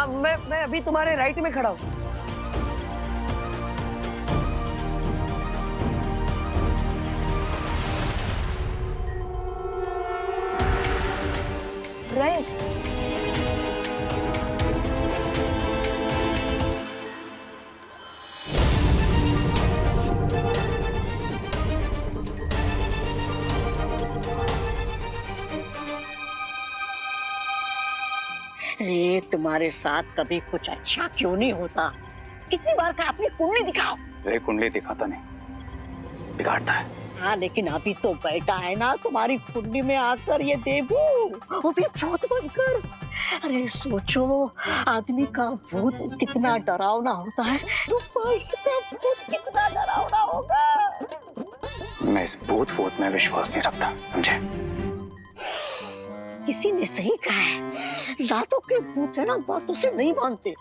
अब मैं अभी तुम्हारे राइट में खड़ा हूँ। राइट। ये तुम्हारे साथ कभी कुछ अच्छा क्यों नहीं होता? कितनी बार कहा अपनी कुंडली दिखाओ। रे कुंडली दिखाता नहीं, बिगाड़ता है। हाँ लेकिन अभी तो बैठा है ना तुम्हारी कुंडली में आकर ये देवू, वो भी भूत बनकर। अरे सोचो, आदमी का भूत कितना डरावना होता है, तो भाई का भूत कितना डरावना होगा। मैं इस भूत में विश्वास नहीं रखता, समझे? किसी ने सही कहा है, रातों के भूत है ना बातों से नहीं मानते।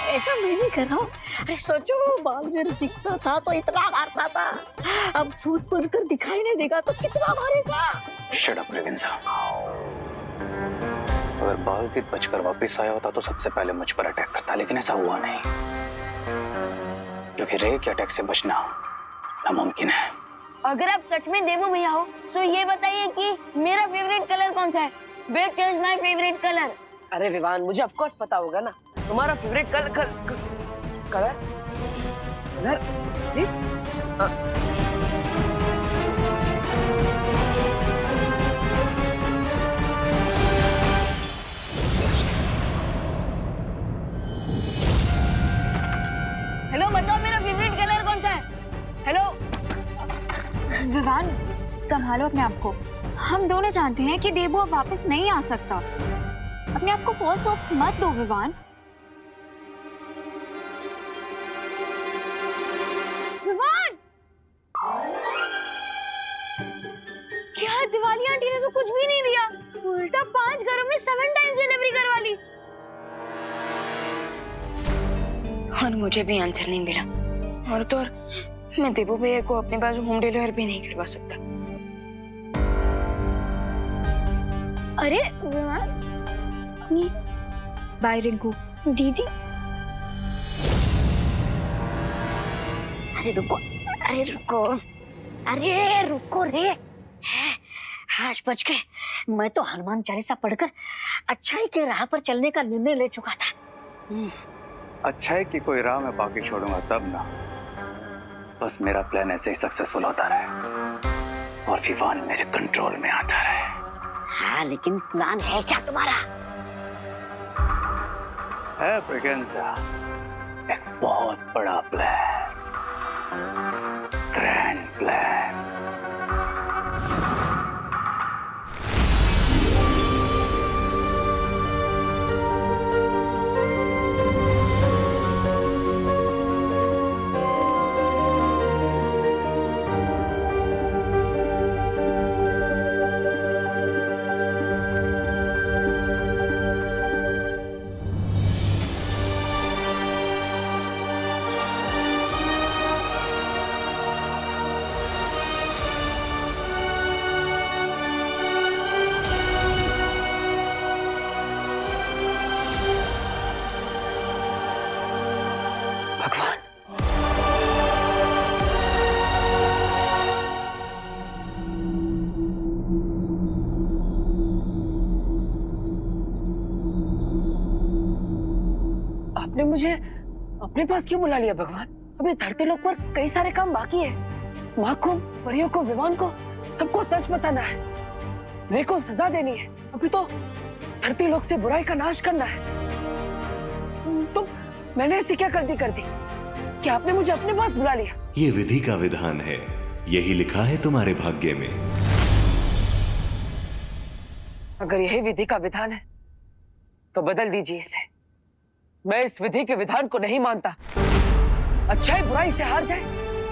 ऐसा मैं नहीं कर रहा हूँ। अरे सोचो, बालवीर दिखता था तो इतना मारता था, अब भूत बनकर दिखाई नहीं देगा तो कितना मारेगा। शट अप रेवेंसा। अगर बालवीर बचकर वापस आया होता तो सबसे पहले मुझ पर अटैक करता, लेकिन ऐसा हुआ नहीं, क्योंकि रे के अटैक से बचना नामुमकिन है। अगर आप सच में देवू भैया हो तो ये बताइए कि मेरा फेवरेट कलर कौन सा है? Best choice my favourite colour. अरे विवान, मुझे ऑफ कोर्स पता होगा ना तुम्हारा फेवरेट कलर कलर हेलो, बताओ मेरा फेवरेट कलर कौन सा है? हेलो विवान, संभालो अपने आप को। हम दोनों जानते हैं कि देवू अब वापस नहीं आ सकता। अपने आप को फॉल्स होप्स मत दो विवान। विवान, क्या दिवाली आंटी ने तो कुछ भी नहीं दिया, उल्टा 5 घरों में 7 टाइम्स डिलीवरी करवा ली। और मुझे भी आंसर नहीं मिला, और तो और मैं देवू भैया को अपने पास होम डिलीवर भी नहीं करवा सकता। अरे विमान, बाय रिंकू। दीदी। अरे रुको, अरे रुको, अरे रुको रे। आज बच गए। मैं तो हनुमान चालीसा पढ़कर अच्छाई के राह पर चलने का निर्णय ले चुका था। अच्छा है कि कोई राह में बाकी छोड़ूंगा तब ना, बस मेरा प्लान ऐसे ही सक्सेसफुल होता रहे और विवान मेरे कंट्रोल में आता रहे। हाँ लेकिन प्लान है क्या तुम्हारा? है ब्रिगेंजा, एक बहुत बड़ा प्लान, ग्रैंड प्लान। भगवान, आपने मुझे अपने पास क्यों बुला लिया भगवान? अभी धरती लोक पर कई सारे काम बाकी है। माँ को, परियों को, विवान को, सबको सच बताना है। रे को सजा देनी है। अभी तो धरती लोक से बुराई का नाश करना है। तो मैंने ऐसी क्या गलती कर दी कि आपने मुझे अपने पास बुला लिया? ये विधि का विधान है, यही लिखा है तुम्हारे भाग्य में। अगर यही विधि का विधान है तो बदल दीजिए इसे। मैं इस विधि के विधान को नहीं मानता। अच्छाई बुराई से हार जाए,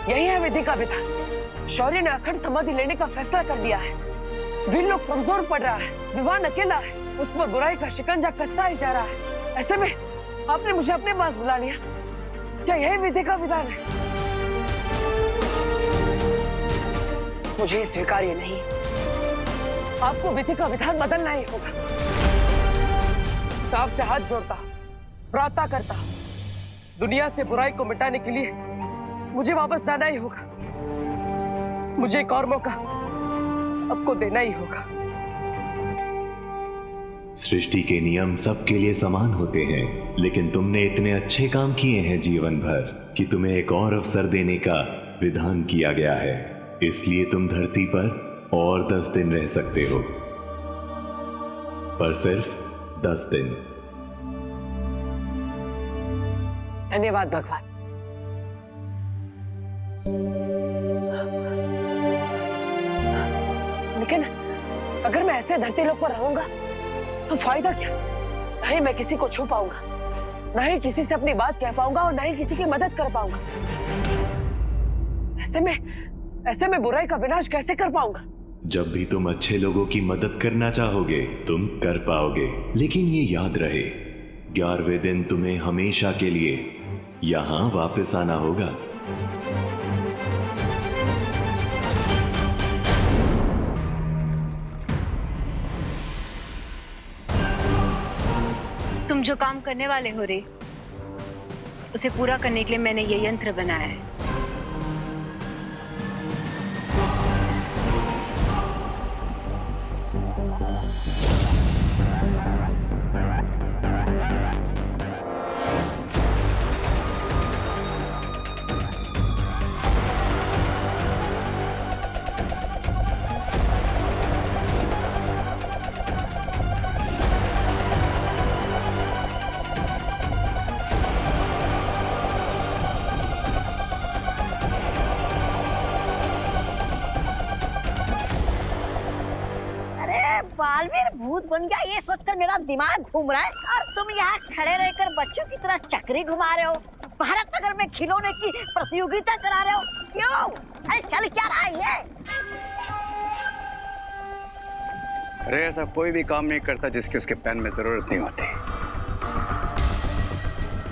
यही है विधि का विधान। शौर्य ने अखंड समाधि लेने का फैसला कर दिया है। वीर लोग कमजोर पड़ रहा है, विवान अकेला है, उस पर बुराई का शिकंजा कसता ही जा रहा है। ऐसे में आपने मुझे अपने पास बुला लिया। क्या यही विधि का विधान है? मुझे स्वीकार्य नहीं। आपको विधि का विधान बदलना ही होगा। तो आपसे हाथ जोड़ता प्रार्थना करता हूं, दुनिया से बुराई को मिटाने के लिए मुझे वापस जाना ही होगा। मुझे एक और मौका आपको देना ही होगा। सृष्टि के नियम सबके लिए समान होते हैं, लेकिन तुमने इतने अच्छे काम किए हैं जीवन भर कि तुम्हें एक और अवसर देने का विधान किया गया है। इसलिए तुम धरती पर और 10 दिन रह सकते हो, पर सिर्फ 10 दिन। धन्यवाद भगवान। लेकिन अगर मैं ऐसे धरती लोक पर रहूंगा तो फायदा क्या? ना ही मैं किसी को छू पाऊंगा, ना ही किसी से अपनी बात कह पाऊंगा और ना ही किसी की मदद कर पाऊंगा। ऐसे में बुराई का विनाश कैसे कर पाऊंगा? जब भी तुम अच्छे लोगों की मदद करना चाहोगे तुम कर पाओगे, लेकिन ये याद रहे 11वें दिन तुम्हें हमेशा के लिए यहां वापस आना होगा। तुम जो काम करने वाले हो रे, उसे पूरा करने के लिए मैंने ये यंत्र बनाया है। बालवीर भूत बन गया ये सोचकर मेरा दिमाग घूम रहा है, और तुम यहाँ खड़े रहकर बच्चों की तरह चक्री घुमा रहे हो, भारत नगर में खिलौने की प्रतियोगिता करा रहे हो। क्यों? अरे चल क्या रहा है ये? अरे ऐसा कोई भी काम नहीं करता जिसकी उसके प्लान में जरूरत नहीं होती।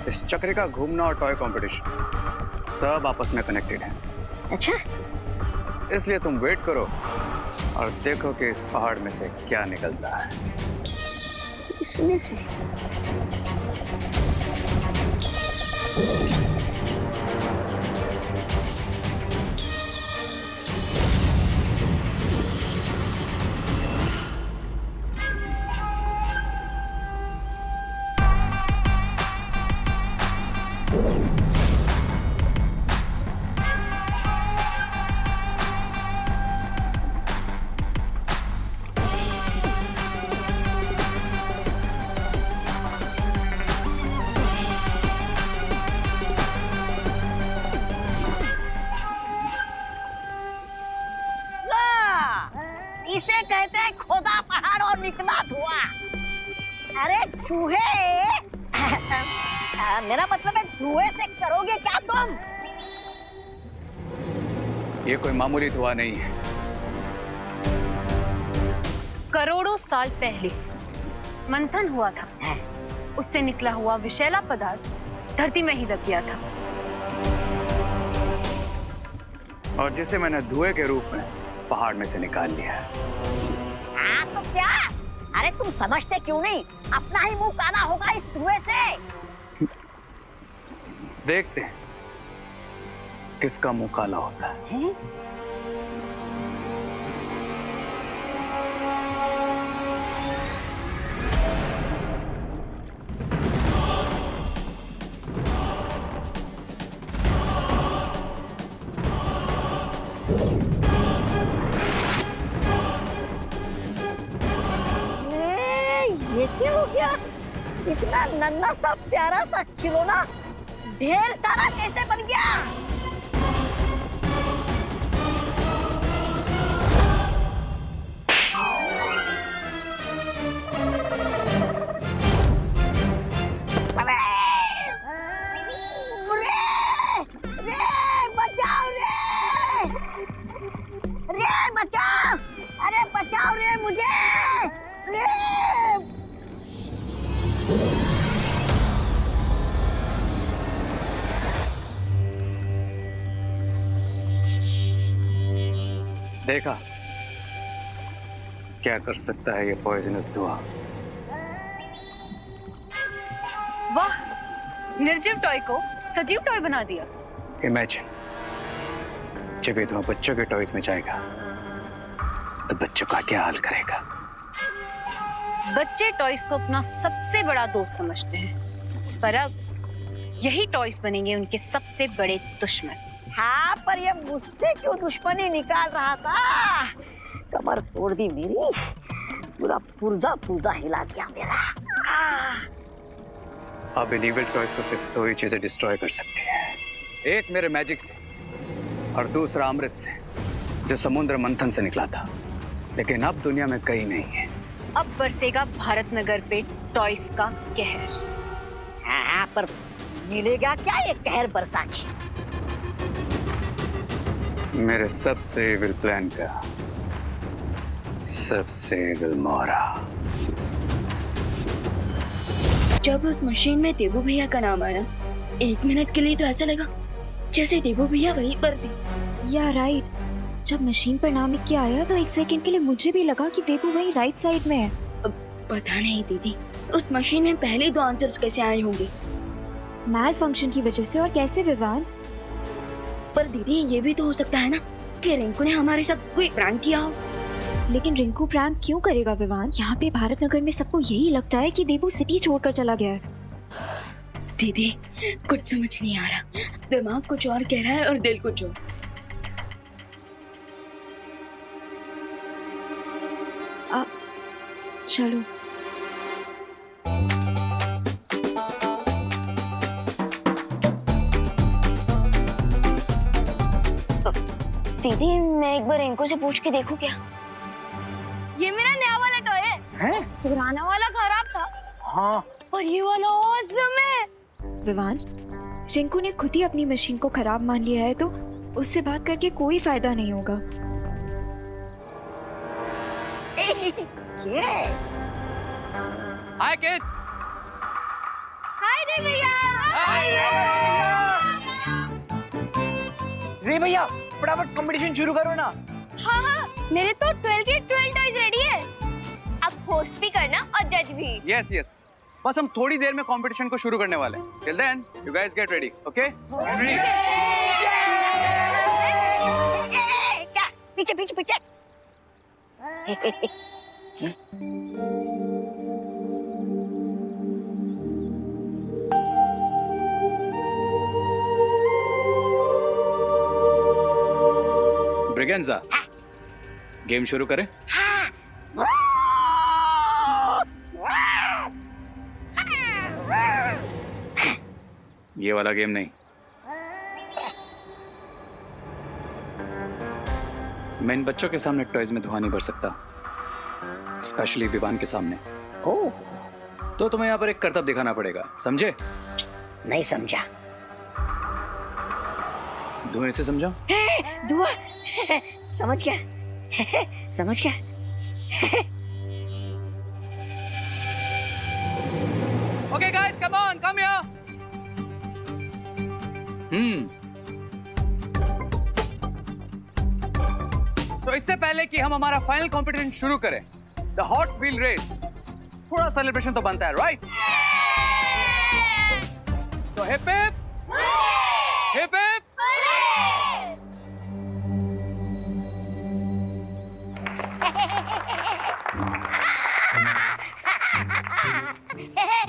इस चक्री का घूमना और टॉय कंपटीशन सब आपस में कनेक्टेड है। अच्छा, इसलिए तुम वेट करो और देखो कि इस पहाड़ में से क्या निकलता है। इसमें से इसे कहते हैं खोदा पहाड़ और निकला धुआं। अरे चूहे मेरा मतलब है धुएं से करोगे क्या तुम? ये कोई मामूली धुआं नहीं है। करोड़ों साल पहले मंथन हुआ था, उससे निकला हुआ विषैला पदार्थ धरती में ही दब गया था, और जिसे मैंने धुएं के रूप में पहाड़ में से निकाल लिया है। तो क्या? अरे तुम समझते क्यों नहीं? अपना ही मुंह काला होगा इस धुएं से। देखते हैं किसका मुंह काला होता है। ये क्या हो गया? इतना नन्हा सा प्यारा सा खिलौना ढेर सारा कैसे बन गया? बचाओ! अरे बचाओ रे मुझे! देखा क्या कर सकता है ये पॉइजनस धुआं। वाह, निर्जीव टॉय को सजीव टॉय बना दिया। इमेजिन, जब ये धुआं बच्चों के टॉयज में जाएगा तो बच्चों का क्या हाल करेगा? बच्चे टॉयज को अपना सबसे बड़ा दोस्त समझते हैं, पर अब यही टॉयज बनेंगे उनके सबसे बड़े दुश्मन। हाँ, पर ये मुझसे क्यों दुश्मनी निकाल रहा था? कमर तोड़ दी मेरी, पूरा पुर्जा पुर्जा हिला दिया मेरा। अब इन इविल टॉयज को सिर्फ दो ही चीजें डिस्ट्रॉय कर सकती है, एक मेरे मैजिक से और दूसरा अमृत से, जो समुद्र मंथन से निकला था, लेकिन अब दुनिया में कहीं नहीं है। अब बरसेगा भारत नगर पे टॉयज का कहर। हाँ, पर मिलेगा क्या ये कहर बरसा के? मेरे सबसे इविल प्लान का सबसे इविल मोहरा। जब उस मशीन में देवू भैया का नाम आया, 1 मिनट के लिए तो ऐसा लगा जैसे देवू भैया वहीं पर थे। या राइट, जब मशीन पर नाम लिख के आया तो 1 सेकंड के लिए मुझे भी लगा कि देवू वही राइट साइड में है। पता नहीं दीदी, उस मशीन में पहले 2 आंसर्स कैसे आए होंगे? मैल फंक्शन की वजह से। और कैसे विवान? पर दीदी ये भी तो हो सकता है ना कि रिंकू ने हमारे साथ कोई प्रैंक किया हो। लेकिन रिंकू प्रैंक क्यों करेगा विवान? यहाँ पे भारत नगर में सबको यही लगता है कि देवू सिटी छोड़कर चला गया है। दीदी कुछ समझ नहीं आ रहा, दिमाग कुछ और कह रहा है और दिल कुछ और। चलो। दीदी मैं एक बार इनको से पूछ के देखूं क्या? ये मेरा नया वाला टॉय है। पुराना वाला खराब था। हाँ, और ये वाला ऑसम है। विवान, रिंकू ने खुद ही अपनी मशीन को खराब मान लिया है, तो उससे बात करके कोई फायदा नहीं होगा। हाय किड्स। हाय रे भैया। रे भैया, फटाफट कंपटीशन शुरू करो ना। हाँ हाँ, मेरे तो 12 के 12 टॉयज रेडी है। अब होस्ट भी करना और जज भी। यस यस, बस हम थोड़ी देर में कंपटीशन को शुरू करने वाले हैं। Till then you guys get ready, okay? पीछे पीछे पीछे। ब्रिगेंजा, गेम शुरू करें? ये वाला गेम नहीं। मैं इन बच्चों के सामने टॉयज में धुआं नहीं भर सकता, स्पेशली विवान के सामने। ओह, तो तुम्हें यहाँ पर एक करतब दिखाना पड़ेगा, समझे? नहीं समझा। धुएं से समझा? धुआं समझ गया। समझ गया। Okay guys, come on, come here. तो इससे पहले कि हम हमारा फाइनल कंपटीशन शुरू करें, द हॉट व्हील रेस, थोड़ा सेलिब्रेशन तो बनता है, राइट? तो हिप हिप हिप हिप।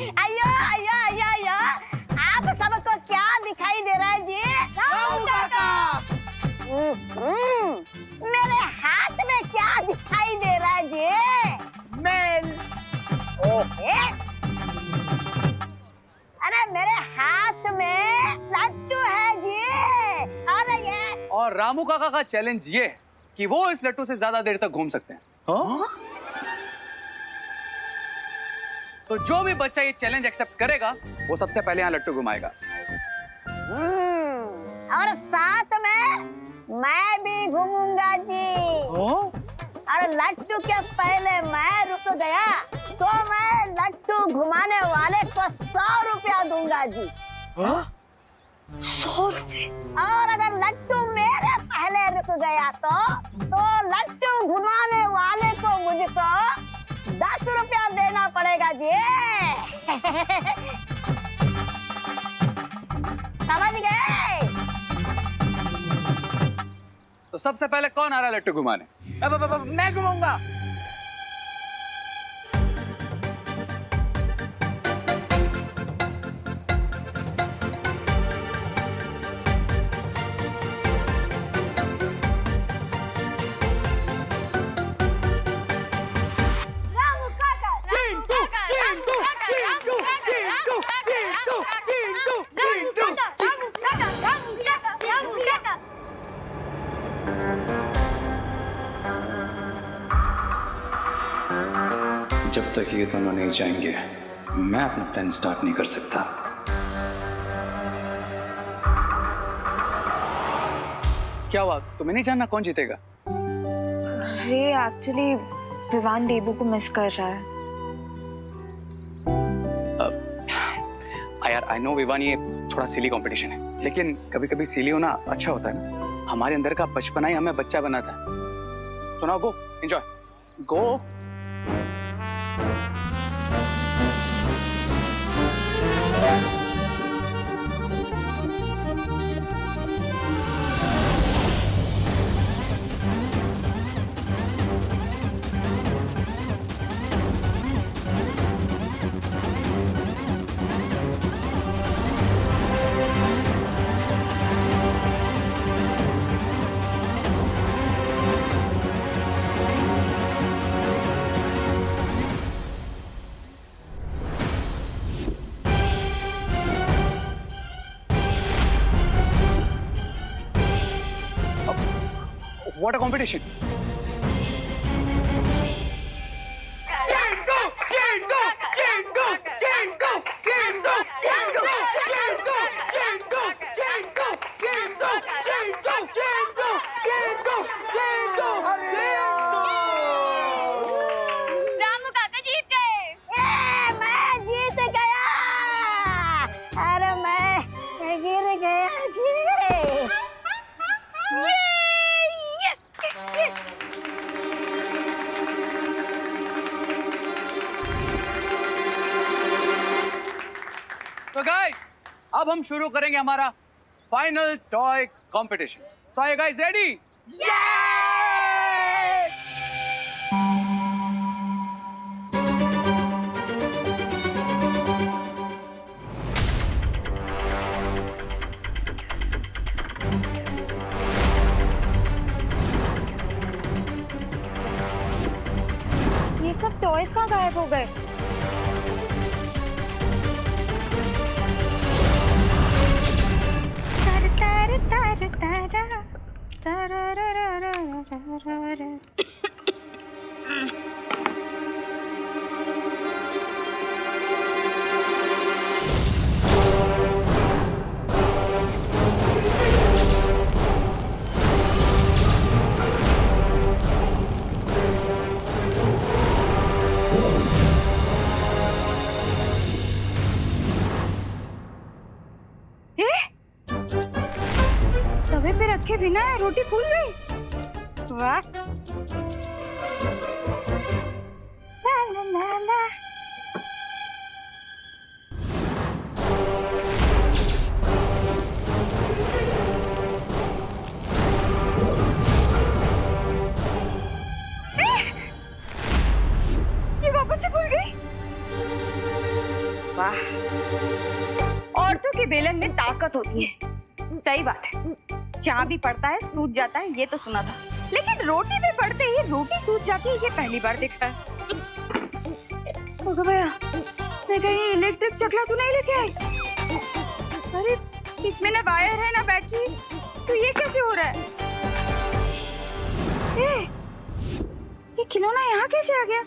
अयो अयो अयो अयो, आप सबको क्या दिखाई दे रहा है जी? रामू काका। मेरे हाथ में क्या दिखाई दे रहा है जी? मेल। अरे मेरे हाथ में लट्टू है जी। अरे ये और रामू काका का चैलेंज ये है कि वो इस लट्टू से ज्यादा देर तक घूम सकते हैं। तो जो भी बच्चा ये चैलेंज एक्सेप्ट करेगा वो सबसे पहले यहाँ लट्टू घुमाएगा। और साथ में मैं भी घूमूंगा जी। और लट्टू के पहले मैं रुक गया तो मैं लट्टू घुमाने वाले को 100 रुपया दूंगा जी। 100 रुपए? और अगर लट्टू मेरे पहले रुक गया तो लट्टू घुमाने वाले को मुझको 10 रुपया देना पड़ेगा जी। सबसे पहले कौन आ रहा है लट्टू घुमाने? मैं घुमाऊंगा। जब तक ये दोनों नहीं जाएंगे मैं अपना प्लान स्टार्ट नहीं कर सकता। क्या हुआ, तुम्हें नहीं जानना कौन जीतेगा? अरे एक्चुअली विवान देबू को मिस कर रहा है। यार आई नो विवान, ये थोड़ा सिली कंपटीशन है, लेकिन कभी कभी सिली होना अच्छा होता है ना। हमारे अंदर का बचपना ही हमें बच्चा बनाता है। तो now go enjoy, go. What a competition! Ramu काका जीत गए। मैं जीत गया। अरे मैं गिर गया जी। तो गाइस अब हम शुरू करेंगे हमारा final toy competition. So are you guys ready? ये सब टॉयज कहाँ गायब हो गए? तवे पे रखे बिना रोटी फूल गई। वाह। ला ला ला ला। ये वापस से फूल गई। वाह। औरतों के बेलन में ताकत होती है। सही बात है, जहाँ भी पड़ता है सूज जाता है, ये तो सुना था, लेकिन रोटी पे पड़ते ही रोटी सूज जाती है, ये पहली बार देखा है। भैया, मैं कहीं इलेक्ट्रिक चकला तो नहीं लेके आई? अरे इसमें ना वायर है ना बैटरी, तो ये कैसे हो रहा है? ये खिलौना यहाँ कैसे आ गया?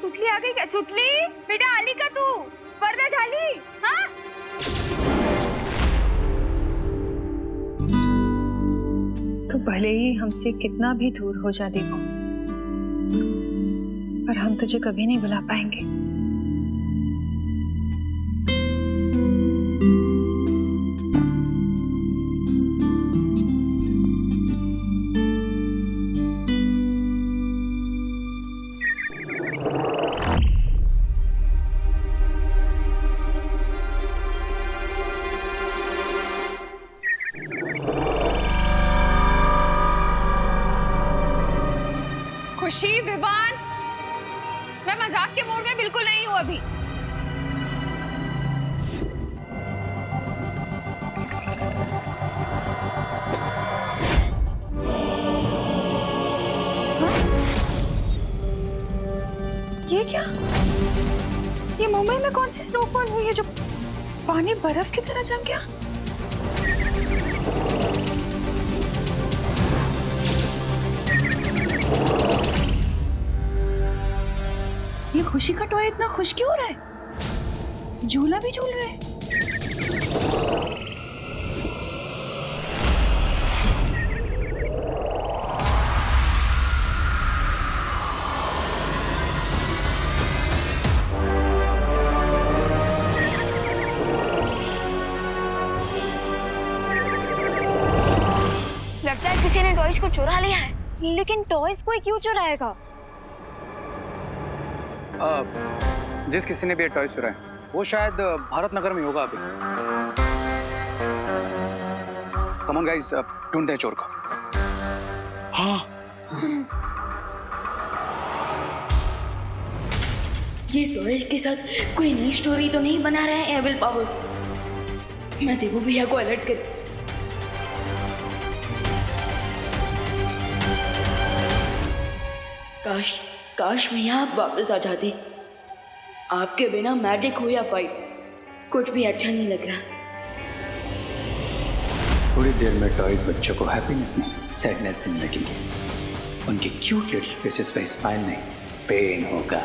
सुतली आ गई क्या? सुतली बेटा, आली का तू स्पर्धा झाली? हाँ, तो भले ही हमसे कितना भी दूर हो जा दीपू, पर हम तुझे कभी नहीं भुला पाएंगे। खुशी, विवान, मैं मजाक के मूड में बिल्कुल नहीं हूं अभी। ये क्या? ये मुंबई में कौन सी स्नोफॉल हुई है जो पानी बर्फ की तरह जम गया? ये खुशी का टॉय इतना खुश क्यों हो रहा है? झूला भी झूल रहा है। लगता है किसी ने टॉयज को चुरा लिया है। लेकिन टॉयज कोई क्यों चुराएगा? जिस किसी ने भी टॉय चुराए वो शायद भारत नगर में होगा अभी। कम ऑन गाइस, ढूंढते हैं चोर को। हाँ, ये टॉयज के साथ कोई नई स्टोरी तो नहीं बना रहे हैं एविल पावर्स। मैं देवू भैया को अलर्ट कर। काश भैया आप वापस आ जाते। आपके बिना मैजिक हो या फाइट कुछ भी अच्छा नहीं लग रहा। थोड़ी देर में टॉयज बच्चों को हैप्पीनेस नहीं सैडनेस देने लगेंगे। उनके क्यूट लिटिल फेसेस पे स्माइल नहीं पेन होगा।